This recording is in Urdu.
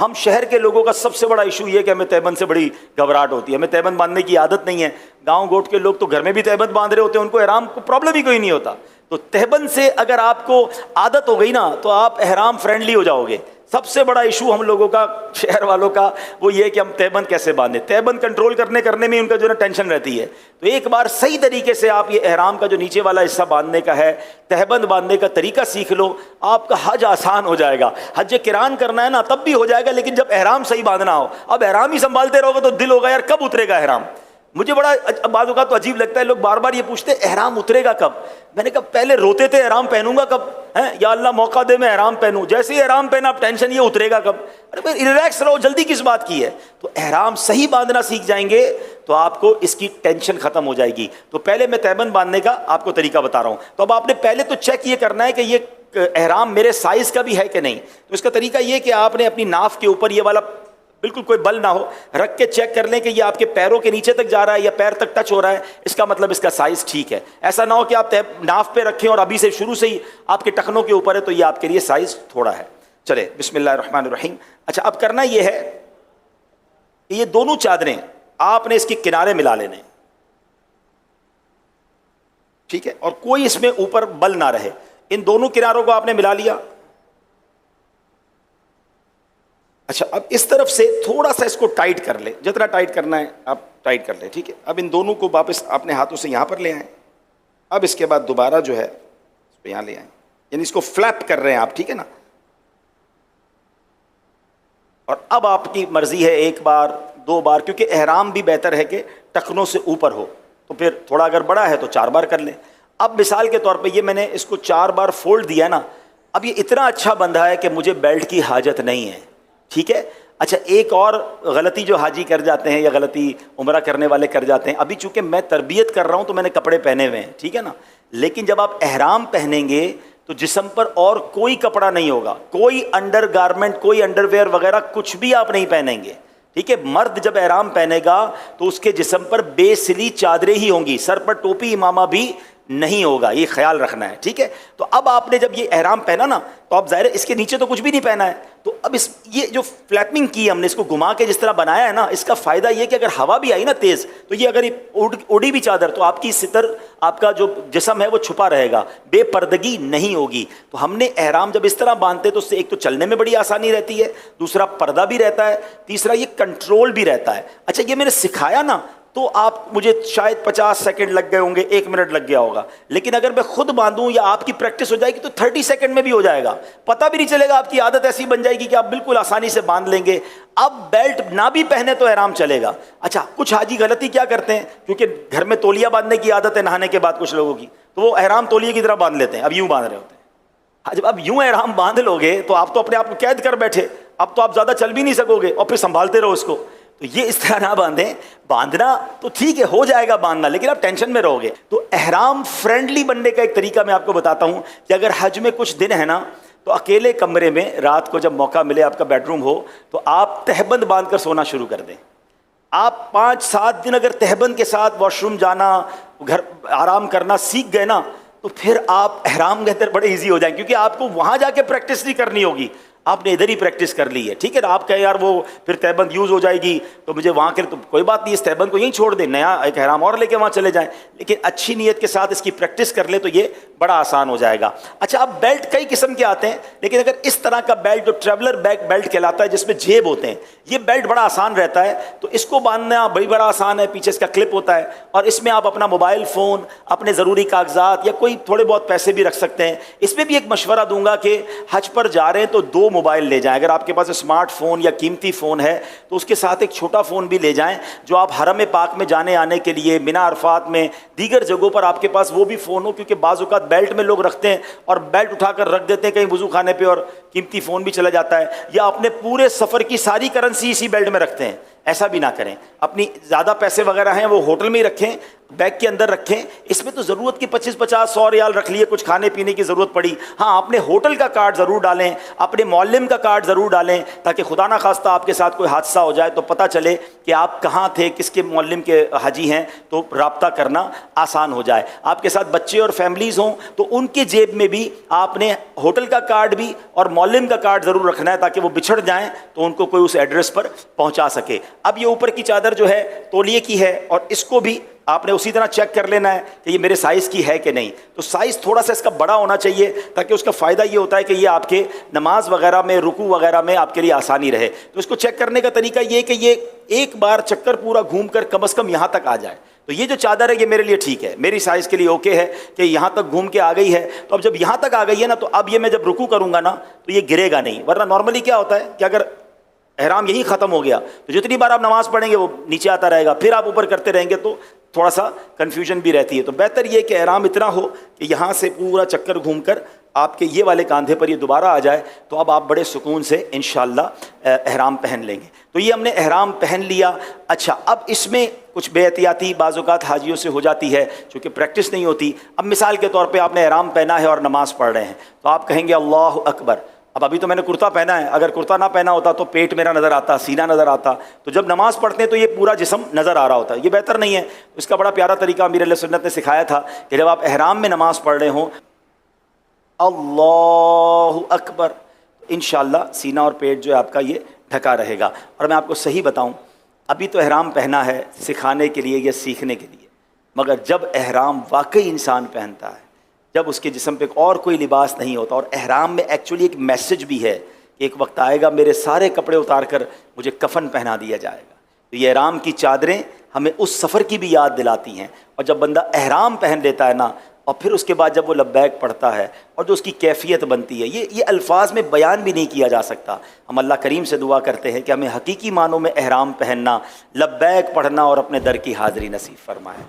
ہم شہر کے لوگوں کا سب سے بڑا ایشو یہ ہے کہ ہمیں تہبند سے بڑی گھبراہٹ ہوتی ہے، ہمیں تہبند باندھنے کی عادت نہیں ہے. گاؤں گوٹ کے لوگ تو گھر میں بھی تہبند باندھ رہے ہوتے ہیں، ان کو احرام کو پرابلم ہی کوئی نہیں ہوتا. تو تہبند سے اگر آپ کو عادت ہو گئی نا تو آپ احرام فرینڈلی ہو جاؤ گے. سب سے بڑا ایشو ہم لوگوں کا، شہر والوں کا، وہ یہ کہ ہم تہبند کیسے باندھیں. تہبند کنٹرول کرنے میں ان کا جو ہے نا ٹینشن رہتی ہے. تو ایک بار صحیح طریقے سے آپ یہ احرام کا جو نیچے والا حصہ باندھنے کا ہے، تہبند باندھنے کا طریقہ سیکھ لو، آپ کا حج آسان ہو جائے گا. حج قران کرنا ہے نا تب بھی ہو جائے گا، لیکن جب احرام صحیح باندھنا ہو. اب احرام ہی سنبھالتے رہو گے تو دل ہوگا یار کب اترے گا احرام. مجھے بڑا بعض اوقات تو عجیب لگتا ہے، لوگ بار بار یہ پوچھتے ہیں احرام اترے گا کب. میں نے کہا پہلے روتے تھے احرام پہنوں گا کب، یا اللہ موقع دے میں احرام پہنوں. جیسے ہی احرام پہنا اب ٹینشن یہ اترے گا کب. ارے بھائی ریلیکس رہو، جلدی کس بات کی ہے. تو احرام صحیح باندھنا سیکھ جائیں گے تو آپ کو اس کی ٹینشن ختم ہو جائے گی. تو پہلے میں تہبند باندھنے کا آپ کو طریقہ بتا رہا ہوں. تو اب آپ نے پہلے تو چیک یہ کرنا ہے کہ یہ احرام میرے سائز کا بھی ہے کہ نہیں. تو اس کا طریقہ یہ کہ آپ نے اپنی ناف کے اوپر یہ والا بالکل کوئی بل نہ ہو رکھ کے چیک کر لیں کہ یہ آپ کے پیروں کے نیچے تک جا رہا ہے یا پیر تک ٹچ ہو رہا ہے. اس کا مطلب اس کا سائز ٹھیک ہے. ایسا نہ ہو کہ آپ ناف پہ رکھیں اور ابھی سے شروع سے ہی آپ کے ٹخنوں کے اوپر ہے تو یہ آپ کے لیے سائز تھوڑا ہے. چلے بسم اللہ الرحمن الرحیم. اچھا اب کرنا یہ ہے کہ یہ دونوں چادریں آپ نے اس کے کنارے ملا لینے، ٹھیک ہے، اور کوئی اس میں اوپر بل نہ رہے. ان دونوں کناروں کو آپ نے ملا لیا. اچھا اب اس طرف سے تھوڑا سا اس کو ٹائٹ کر لیں، جتنا ٹائٹ کرنا ہے آپ ٹائٹ کر لیں، ٹھیک ہے. اب ان دونوں کو واپس اپنے ہاتھوں سے یہاں پر لے آئیں. اب اس کے بعد دوبارہ جو ہے اس کو یہاں لے آئیں، یعنی اس کو فلیپ کر رہے ہیں آپ، ٹھیک ہے نا. اور اب آپ کی مرضی ہے ایک بار دو بار، کیونکہ احرام بھی بہتر ہے کہ ٹخنوں سے اوپر ہو، تو پھر تھوڑا اگر بڑا ہے تو 4 بار کر لیں. اب مثال کے طور پہ یہ میں نے اس کو 4 بار فولڈ دیا نا، اب یہ اتنا اچھا بندھا ہے کہ مجھے بیلٹ کی حاجت نہیں ہے، ٹھیک ہے. اچھا ایک اور غلطی جو حاجی کر جاتے ہیں یا غلطی عمرہ کرنے والے کر جاتے ہیں، ابھی چونکہ میں تربیت کر رہا ہوں تو میں نے کپڑے پہنے ہوئے ہیں، ٹھیک ہے نا، لیکن جب آپ احرام پہنیں گے تو جسم پر اور کوئی کپڑا نہیں ہوگا، کوئی انڈر گارمنٹ، کوئی انڈر ویئر وغیرہ کچھ بھی آپ نہیں پہنیں گے، ٹھیک ہے. مرد جب احرام پہنے گا تو اس کے جسم پر بے سلی چادریں ہی ہوں گی، سر پر ٹوپی امامہ بھی نہیں ہوگا، یہ خیال رکھنا ہے، ٹھیک ہے. تو اب آپ نے جب یہ احرام پہنا نا تو اب ظاہر ہے اس کے نیچے تو کچھ بھی نہیں پہنا ہے. تو اب یہ جو فلیپنگ کی ہم نے اس کو گھما کے جس طرح بنایا ہے نا، اس کا فائدہ یہ کہ اگر ہوا بھی آئی نا تیز تو یہ اگر اڑی بھی چادر تو آپ کی ستر، آپ کا جو جسم ہے وہ چھپا رہے گا، بے پردگی نہیں ہوگی. تو ہم نے احرام جب اس طرح باندھتے تو اس سے ایک تو چلنے میں بڑی آسانی رہتی ہے، دوسرا پردہ بھی رہتا ہے، تیسرا یہ کنٹرول بھی رہتا ہے. اچھا یہ میں نے سکھایا نا تو آپ مجھے شاید 50 سیکنڈ لگ گئے ہوں گے، 1 منٹ لگ گیا ہوگا، لیکن اگر میں خود باندھوں یا آپ کی پریکٹس ہو جائے گی تو 30 سیکنڈ میں بھی ہو جائے گا، پتہ بھی نہیں چلے گا. آپ کی عادت ایسی بن جائے گی کہ آپ بالکل آسانی سے باندھ لیں گے. اب بیلٹ نہ بھی پہنے تو احرام چلے گا. اچھا کچھ حاجی غلطی کیا کرتے ہیں، کیونکہ گھر میں تولیہ باندھنے کی عادت ہے نہانے کے بعد کچھ لوگوں کی، تو وہ احرام تولیے کی طرح باندھ لیتے ہیں، اب یوں باندھ رہے ہوتے ہیں. جب اب یوں احرام باندھ لو گے تو آپ تو اپنے آپ کو قید کر بیٹھے، اب تو آپ زیادہ چل بھی نہیں سکو گے اور پھر سنبھالتے رہو اس کو. تو یہ اس طرح نہ باندھیں. باندھنا تو ٹھیک ہے ہو جائے گا باندھنا، لیکن آپ ٹینشن میں رہو گے. تو احرام فرینڈلی بننے کا ایک طریقہ میں آپ کو بتاتا ہوں کہ اگر حج میں کچھ دن ہے نا تو اکیلے کمرے میں رات کو جب موقع ملے، آپ کا بیڈ روم ہو، تو آپ تہبند باندھ کر سونا شروع کر دیں. آپ 5-7 دن اگر تہبند کے ساتھ واش روم جانا، گھر آرام کرنا سیکھ گئے نا تو پھر آپ احرام کے اندر بڑے ایزی ہو جائیں، کیونکہ آپ کو وہاں جا کے پریکٹس نہیں کرنی ہوگی، آپ نے ادھر ہی پریکٹس کر لی ہے، ٹھیک ہے نا. آپ کہیں یار وہ پھر تہبند یوز ہو جائے گی تو مجھے وہاں کے، تو کوئی بات نہیں، اس تہبند کو یہیں چھوڑ دیں، نیا ایک احرام اور لے کے وہاں چلے جائیں، لیکن اچھی نیت کے ساتھ اس کی پریکٹس کر لیں تو یہ بڑا آسان ہو جائے گا. اچھا اب بیلٹ کئی قسم کے آتے ہیں، لیکن اگر اس طرح کا بیلٹ جو ٹریولر بیک بیلٹ کہلاتا ہے جس میں جیب ہوتے ہیں، یہ بیلٹ بڑا آسان رہتا ہے. تو اس کو باندھنا بڑا آسان ہے، پیچھے اس کا کلپ ہوتا ہے اور اس میں آپ اپنا موبائل فون، اپنے ضروری کاغذات یا کوئی تھوڑے بہت پیسے بھی رکھ سکتے ہیں. اس میں بھی ایک مشورہ دوں گا کہ حج پر جا رہے ہیں تو 2 موبائل لے جائیں. اگر آپ کے پاس اسمارٹ فون یا قیمتی فون ہے تو اس کے ساتھ ایک چھوٹا فون بھی لے جائیں، جو آپ حرم پاک میں جانے آنے کے لیے، منی عرفات میں، دیگر جگہوں پر آپ کے پاس وہ بھی فون ہو، کیونکہ بعض اوقات بیلٹ میں لوگ رکھتے ہیں اور بیلٹ اٹھا کر رکھ دیتے ہیں کہیں وضو خانے پہ اور قیمتی فون بھی چلا جاتا ہے، یا اپنے پورے سفر کی ساری کرنسی اسی بیلٹ میں رکھتے ہیں. ایسا بھی نہ کریں. اپنی زیادہ پیسے وغیرہ ہیں وہ ہوٹل میں ہی رکھیں، بیگ کے اندر رکھیں. اس میں تو ضرورت کی 25-50-100 ریال رکھ لیے, کچھ کھانے پینے کی ضرورت پڑی. ہاں اپنے ہوٹل کا کارڈ ضرور ڈالیں, اپنے معلم کا کارڈ ضرور ڈالیں, تاکہ خدا نہ خواستہ آپ کے ساتھ کوئی حادثہ ہو جائے تو پتہ چلے کہ آپ کہاں تھے, کس کے معلم کے حاجی ہیں, تو رابطہ کرنا آسان ہو جائے. آپ کے ساتھ بچے اور فیملیز ہوں تو ان کے جیب میں بھی آپ نے ہوٹل کا کارڈ بھی اور معلم کا کارڈ ضرور رکھنا ہے, تاکہ وہ بچھڑ جائیں تو ان کو کوئی اس ایڈریس پر پہنچا سکے. اب یہ اوپر کی چادر جو ہے تولیے کی ہے, اور اس کو بھی آپ نے اسی طرح چیک کر لینا ہے کہ یہ میرے سائز کی ہے کہ نہیں. تو سائز تھوڑا سا اس کا بڑا ہونا چاہیے, تاکہ اس کا فائدہ یہ ہوتا ہے کہ یہ آپ کے نماز وغیرہ میں, رکوع وغیرہ میں آپ کے لیے آسانی رہے. تو اس کو چیک کرنے کا طریقہ یہ ہے کہ یہ ایک بار چکر پورا گھوم کر کم از کم یہاں تک آ جائے. تو یہ جو چادر ہے یہ میرے لیے ٹھیک ہے, میری سائز کے لیے اوکے ہے کہ یہاں تک گھوم کے آ گئی ہے. تو اب جب یہاں تک آ گئی ہے نا, تو اب یہ میں جب رکوع کروں گا نا تو یہ گرے گا نہیں. ورنہ نارملی کیا ہوتا ہے کہ اگر احرام یہی ختم ہو گیا تو جتنی بار آپ نماز پڑھیں گے وہ نیچے آتا رہے گا, پھر آپ اوپر کرتے رہیں گے تو تھوڑا سا کنفیوژن بھی رہتی ہے. تو بہتر یہ کہ احرام اتنا ہو کہ یہاں سے پورا چکر گھوم کر آپ کے یہ والے کاندھے پر یہ دوبارہ آ جائے, تو اب آپ بڑے سکون سے انشاءاللہ احرام پہن لیں گے. تو یہ ہم نے احرام پہن لیا. اچھا, اب اس میں کچھ بے احتیاطی بعض اوقات حاجیوں سے ہو جاتی ہے چونکہ پریکٹس نہیں ہوتی. اب مثال کے طور پہ آپ نے احرام پہنا ہے اور نماز پڑھ رہے ہیں, تو آپ کہیں گے اللہ اکبر. اب ابھی تو میں نے کرتا پہنا ہے, اگر کرتا نہ پہنا ہوتا تو پیٹ میرا نظر آتا, سینہ نظر آتا. تو جب نماز پڑھتے ہیں تو یہ پورا جسم نظر آ رہا ہوتا ہے, یہ بہتر نہیں ہے. اس کا بڑا پیارا طریقہ امیر علیہ سنت نے سکھایا تھا کہ جب آپ احرام میں نماز پڑھ رہے ہوں اللہ اکبر, انشاءاللہ سینہ اور پیٹ جو ہے آپ کا یہ ڈھکا رہے گا. اور میں آپ کو صحیح بتاؤں, ابھی تو احرام پہنا ہے سکھانے کے لیے یا سیکھنے کے لیے, مگر جب احرام واقعی انسان پہنتا ہے, جب اس کے جسم پہ اور کوئی لباس نہیں ہوتا, اور احرام میں ایکچولی ایک میسج بھی ہے کہ ایک وقت آئے گا میرے سارے کپڑے اتار کر مجھے کفن پہنا دیا جائے گا. تو یہ احرام کی چادریں ہمیں اس سفر کی بھی یاد دلاتی ہیں. اور جب بندہ احرام پہن لیتا ہے نا, اور پھر اس کے بعد جب وہ لبیک پڑھتا ہے اور جو اس کی کیفیت بنتی ہے, یہ الفاظ میں بیان بھی نہیں کیا جا سکتا. ہم اللہ کریم سے دعا کرتے ہیں کہ ہمیں حقیقی معنوں میں احرام پہننا, لبیک پڑھنا اور اپنے در کی حاضری نصیب فرمائے.